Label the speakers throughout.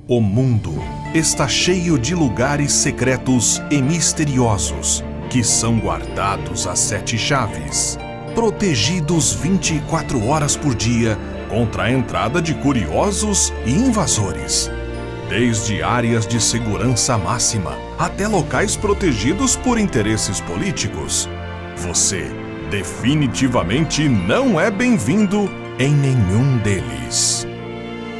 Speaker 1: O mundo está cheio de lugares secretos e misteriosos que são guardados a 7 chaves, protegidos 24 horas por dia contra a entrada de curiosos e invasores. Desde áreas de segurança máxima até locais protegidos por interesses políticos. Você definitivamente não é bem-vindo em nenhum deles.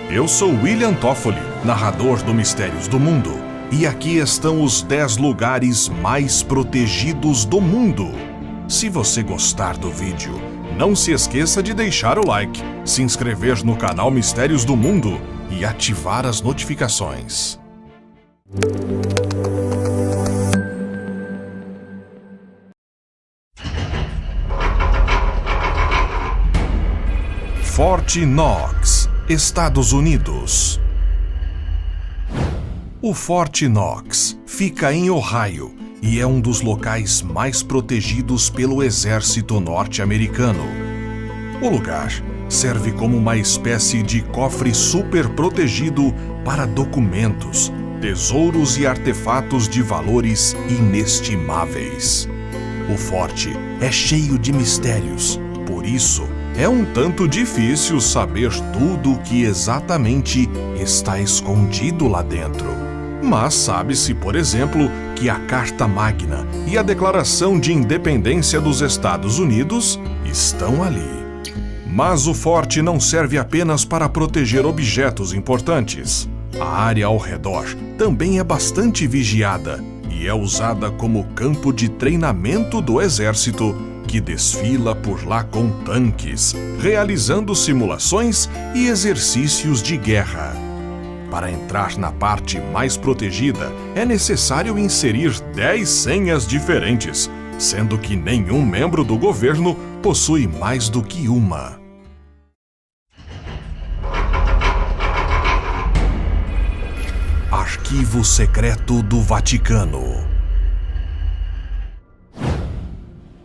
Speaker 1: Eu sou William Toffoli, narrador do Mistérios do Mundo, e aqui estão os 10 lugares mais protegidos do mundo. Se você gostar do vídeo, não se esqueça de deixar o like, se inscrever no canal Mistérios do Mundo e ativar as notificações. Fort Knox, Estados Unidos. O Fort Knox fica em Ohio e é um dos locais mais protegidos pelo exército norte-americano. O lugar serve como uma espécie de cofre super protegido para documentos, tesouros e artefatos de valores inestimáveis. O forte é cheio de mistérios, por isso é um tanto difícil saber tudo o que exatamente está escondido lá dentro. Mas sabe-se, por exemplo, que a Carta Magna e a Declaração de Independência dos Estados Unidos estão ali. Mas o forte não serve apenas para proteger objetos importantes. A área ao redor também é bastante vigiada e é usada como campo de treinamento do exército, que desfila por lá com tanques, realizando simulações e exercícios de guerra. Para entrar na parte mais protegida, é necessário inserir 10 senhas diferentes, sendo que nenhum membro do governo possui mais do que uma. Arquivo Secreto do Vaticano.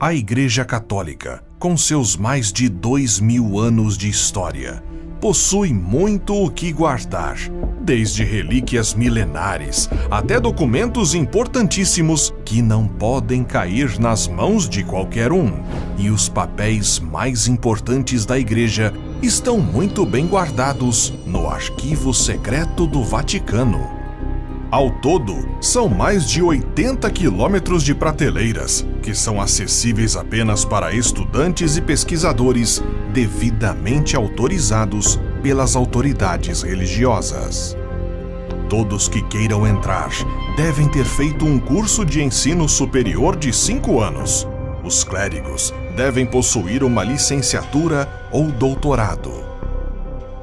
Speaker 1: A Igreja Católica, com seus mais de 2000 anos de história, possui muito o que guardar, desde relíquias milenares até documentos importantíssimos que não podem cair nas mãos de qualquer um. E os papéis mais importantes da Igreja estão muito bem guardados no Arquivo Secreto do Vaticano. Ao todo, são mais de 80 quilômetros de prateleiras, que são acessíveis apenas para estudantes e pesquisadores devidamente autorizados pelas autoridades religiosas. Todos que queiram entrar devem ter feito um curso de ensino superior de 5 anos. Os clérigos devem possuir uma licenciatura ou doutorado.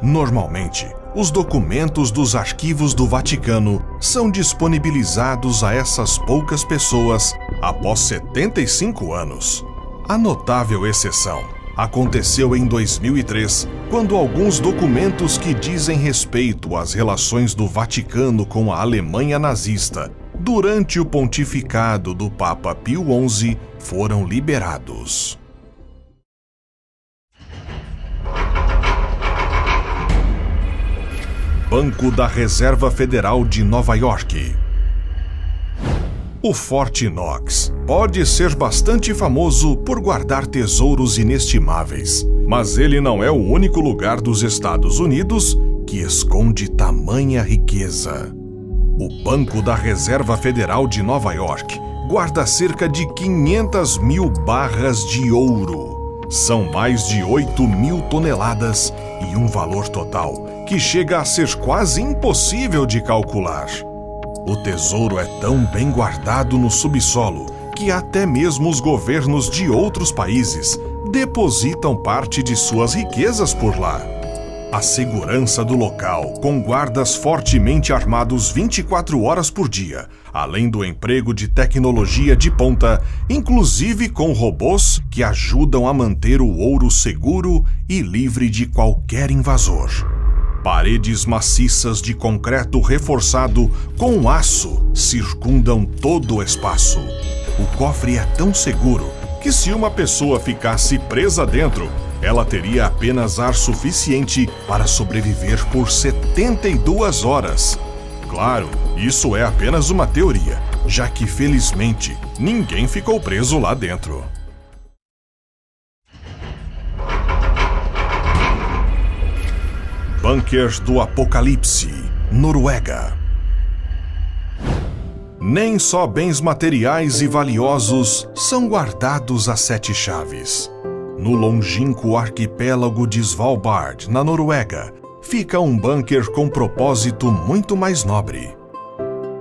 Speaker 1: Normalmente, os documentos dos arquivos do Vaticano são disponibilizados a essas poucas pessoas após 75 anos. A notável exceção aconteceu em 2003, quando alguns documentos que dizem respeito às relações do Vaticano com a Alemanha nazista durante o pontificado do Papa Pio XI foram liberados. Banco da Reserva Federal de Nova York. O Fort Knox pode ser bastante famoso por guardar tesouros inestimáveis, mas ele não é o único lugar dos Estados Unidos que esconde tamanha riqueza. O Banco da Reserva Federal de Nova York guarda cerca de 500 mil barras de ouro. São mais de 8.000 toneladas e um valor total que chega a ser quase impossível de calcular. O tesouro é tão bem guardado no subsolo que até mesmo os governos de outros países depositam parte de suas riquezas por lá. A segurança do local, com guardas fortemente armados 24 horas por dia, além do emprego de tecnologia de ponta, inclusive com robôs que ajudam a manter o ouro seguro e livre de qualquer invasor. Paredes maciças de concreto reforçado com aço circundam todo o espaço. O cofre é tão seguro que, se uma pessoa ficasse presa dentro, ela teria apenas ar suficiente para sobreviver por 72 horas, Claro, isso é apenas uma teoria, já que, felizmente, ninguém ficou preso lá dentro. Bunker do Apocalipse, Noruega. Nem só bens materiais e valiosos são guardados a 7 chaves. No longínquo arquipélago de Svalbard, na Noruega, fica um bunker com propósito muito mais nobre.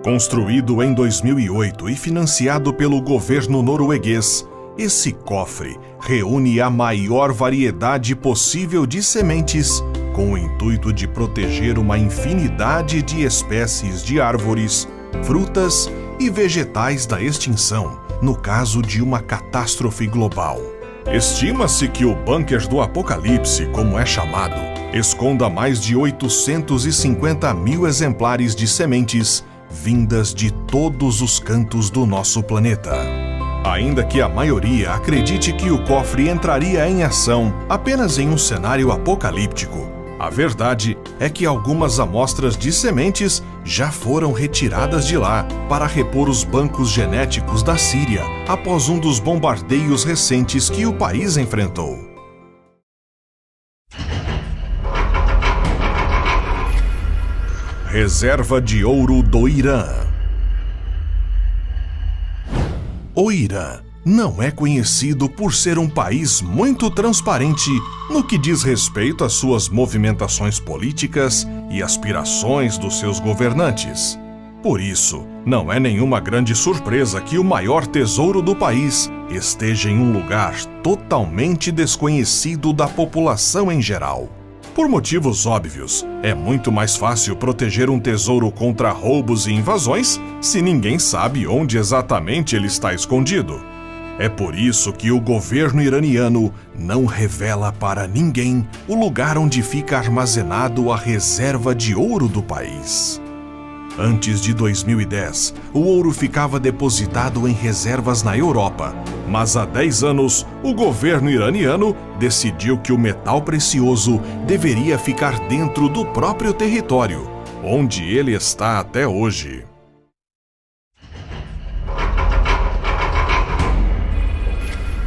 Speaker 1: Construído em 2008 e financiado pelo governo norueguês, esse cofre reúne a maior variedade possível de sementes com o intuito de proteger uma infinidade de espécies de árvores, frutas e vegetais da extinção, no caso de uma catástrofe global. Estima-se que o Bunker do Apocalipse, como é chamado, esconda mais de 850 mil exemplares de sementes vindas de todos os cantos do nosso planeta. Ainda que a maioria acredite que o cofre entraria em ação apenas em um cenário apocalíptico, a verdade é que algumas amostras de sementes já foram retiradas de lá para repor os bancos genéticos da Síria após um dos bombardeios recentes que o país enfrentou. Reserva de ouro do Irã. O Irã não é conhecido por ser um país muito transparente no que diz respeito às suas movimentações políticas e aspirações dos seus governantes. Por isso, não é nenhuma grande surpresa que o maior tesouro do país esteja em um lugar totalmente desconhecido da população em geral. Por motivos óbvios, é muito mais fácil proteger um tesouro contra roubos e invasões se ninguém sabe onde exatamente ele está escondido. É por isso que o governo iraniano não revela para ninguém o lugar onde fica armazenado a reserva de ouro do país. Antes de 2010, o ouro ficava depositado em reservas na Europa, mas há 10 anos, o governo iraniano decidiu que o metal precioso deveria ficar dentro do próprio território, onde ele está até hoje.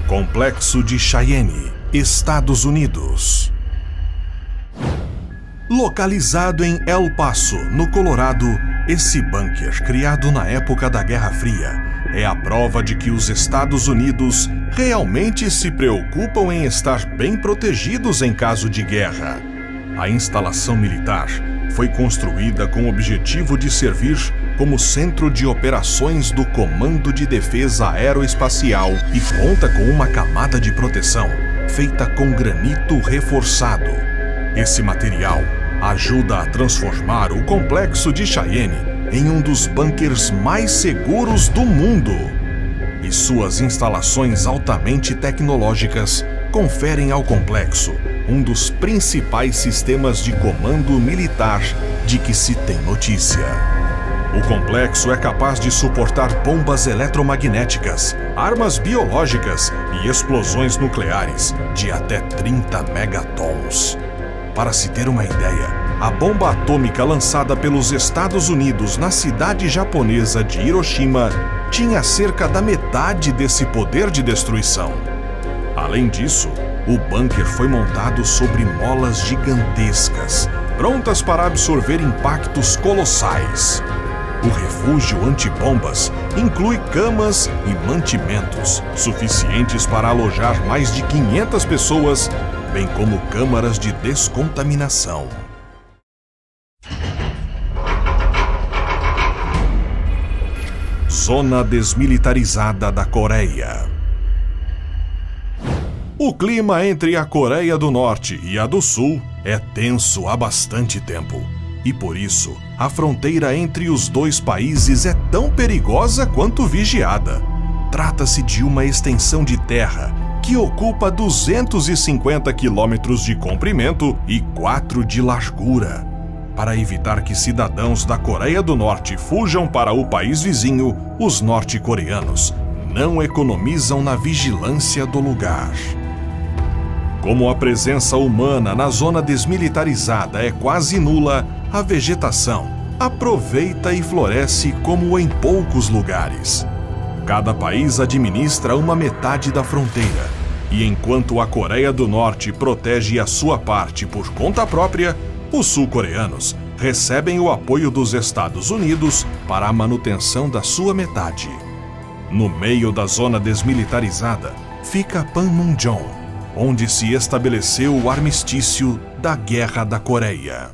Speaker 1: Complexo de Cheyenne, Estados Unidos. Localizado em El Paso, no Colorado, esse bunker, criado na época da Guerra Fria, é a prova de que os Estados Unidos realmente se preocupam em estar bem protegidos em caso de guerra. A instalação militar foi construída com o objetivo de servir como centro de operações do Comando de Defesa Aeroespacial e conta com uma camada de proteção feita com granito reforçado. Esse material ajuda a transformar o Complexo de Cheyenne em um dos bunkers mais seguros do mundo. E suas instalações altamente tecnológicas conferem ao complexo um dos principais sistemas de comando militar de que se tem notícia. O complexo é capaz de suportar bombas eletromagnéticas, armas biológicas e explosões nucleares de até 30 megatons. Para se ter uma ideia, a bomba atômica lançada pelos Estados Unidos na cidade japonesa de Hiroshima tinha cerca da metade desse poder de destruição. Além disso, o bunker foi montado sobre molas gigantescas, prontas para absorver impactos colossais. O refúgio antibombas inclui camas e mantimentos suficientes para alojar mais de 500 pessoas, bem como câmaras de descontaminação. Zona desmilitarizada da Coreia. O clima entre a Coreia do Norte e a do Sul é tenso há bastante tempo. E por isso, a fronteira entre os dois países é tão perigosa quanto vigiada. Trata-se de uma extensão de terra que ocupa 250 quilômetros de comprimento e 4 de largura. Para evitar que cidadãos da Coreia do Norte fujam para o país vizinho, os norte-coreanos não economizam na vigilância do lugar. Como a presença humana na zona desmilitarizada é quase nula, a vegetação, aproveita e floresce como em poucos lugares. Cada país administra uma metade da fronteira, e enquanto a Coreia do Norte protege a sua parte por conta própria, os sul-coreanos recebem o apoio dos Estados Unidos para a manutenção da sua metade. No meio da zona desmilitarizada fica Panmunjom, onde se estabeleceu o armistício da Guerra da Coreia.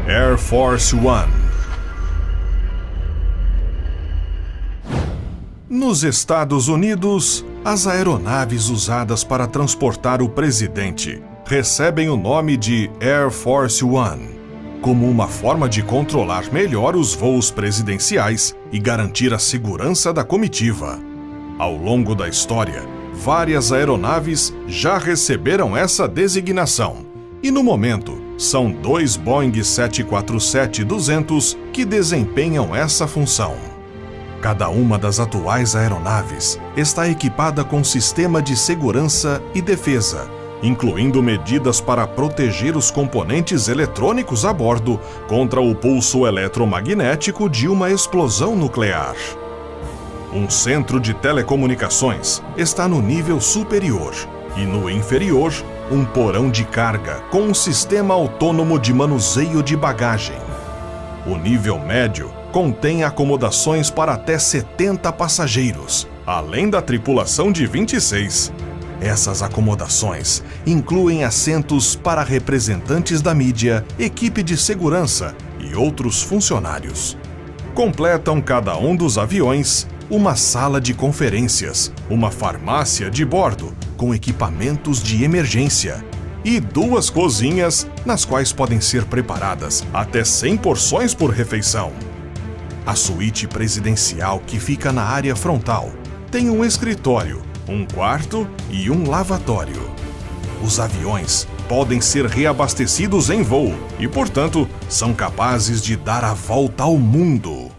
Speaker 1: Air Force One. Nos Estados Unidos, as aeronaves usadas para transportar o presidente recebem o nome de Air Force One, como uma forma de controlar melhor os voos presidenciais e garantir a segurança da comitiva. Ao longo da história, várias aeronaves já receberam essa designação, e no momento são 2 Boeing 747-200 que desempenham essa função. Cada uma das atuais aeronaves está equipada com sistema de segurança e defesa, incluindo medidas para proteger os componentes eletrônicos a bordo contra o pulso eletromagnético de uma explosão nuclear. Um centro de telecomunicações está no nível superior e, no inferior, um porão de carga com um sistema autônomo de manuseio de bagagem. O nível médio contém acomodações para até 70 passageiros, além da tripulação de 26. Essas acomodações incluem assentos para representantes da mídia, equipe de segurança e outros funcionários. Completam cada um dos aviões uma sala de conferências, uma farmácia de bordo com equipamentos de emergência e 2 cozinhas nas quais podem ser preparadas até 100 porções por refeição. A suíte presidencial, que fica na área frontal, tem um escritório, um quarto e um lavatório. Os aviões podem ser reabastecidos em voo e, portanto, são capazes de dar a volta ao mundo.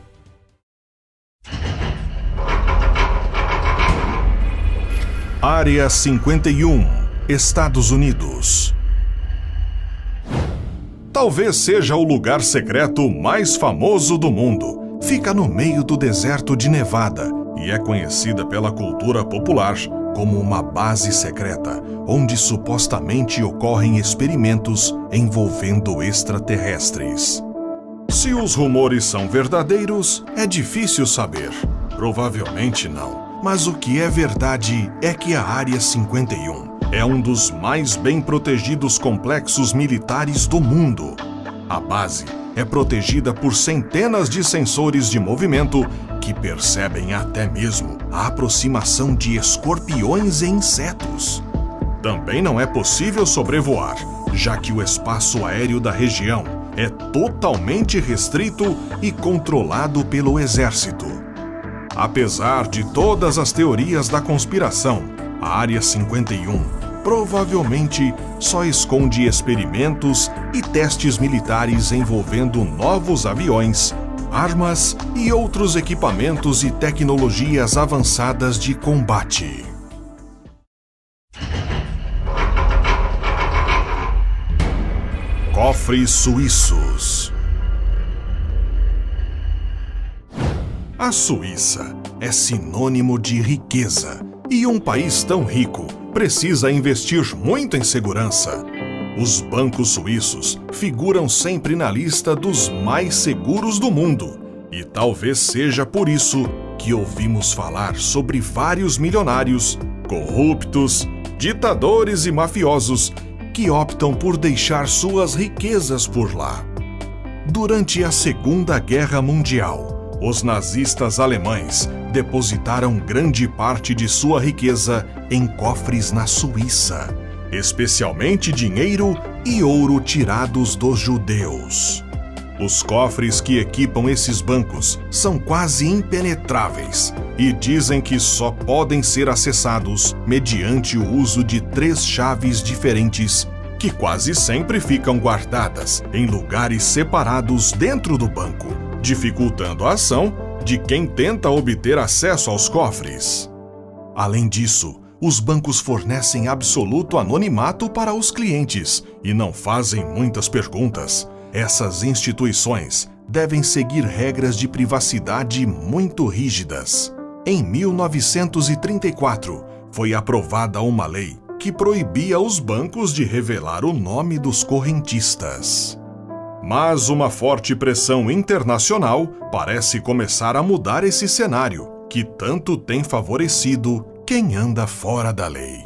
Speaker 1: Área 51, Estados Unidos. Talvez seja o lugar secreto mais famoso do mundo. Fica no meio do deserto de Nevada e é conhecida pela cultura popular como uma base secreta, onde supostamente ocorrem experimentos envolvendo extraterrestres. Se os rumores são verdadeiros, é difícil saber. Provavelmente não. Mas o que é verdade é que a Área 51 é um dos mais bem protegidos complexos militares do mundo. A base é protegida por centenas de sensores de movimento que percebem até mesmo a aproximação de escorpiões e insetos. Também não é possível sobrevoar, já que o espaço aéreo da região é totalmente restrito e controlado pelo exército. Apesar de todas as teorias da conspiração, a Área 51 provavelmente só esconde experimentos e testes militares envolvendo novos aviões, armas e outros equipamentos e tecnologias avançadas de combate. Cofres suíços. A Suíça é sinônimo de riqueza, e um país tão rico precisa investir muito em segurança. Os bancos suíços figuram sempre na lista dos mais seguros do mundo, e talvez seja por isso que ouvimos falar sobre vários milionários, corruptos, ditadores e mafiosos que optam por deixar suas riquezas por lá. Durante a Segunda Guerra Mundial, os nazistas alemães depositaram grande parte de sua riqueza em cofres na Suíça, especialmente dinheiro e ouro tirados dos judeus. Os cofres que equipam esses bancos são quase impenetráveis e dizem que só podem ser acessados mediante o uso de 3 chaves diferentes que quase sempre ficam guardadas em lugares separados dentro do banco, dificultando a ação de quem tenta obter acesso aos cofres. Além disso, Os bancos fornecem absoluto anonimato para os clientes e não fazem muitas perguntas. Essas instituições devem seguir regras de privacidade muito rígidas. Em 1934, foi aprovada uma lei que proibia os bancos de revelar o nome dos correntistas. Mas uma forte pressão internacional parece começar a mudar esse cenário, que tanto tem favorecido quem anda fora da lei.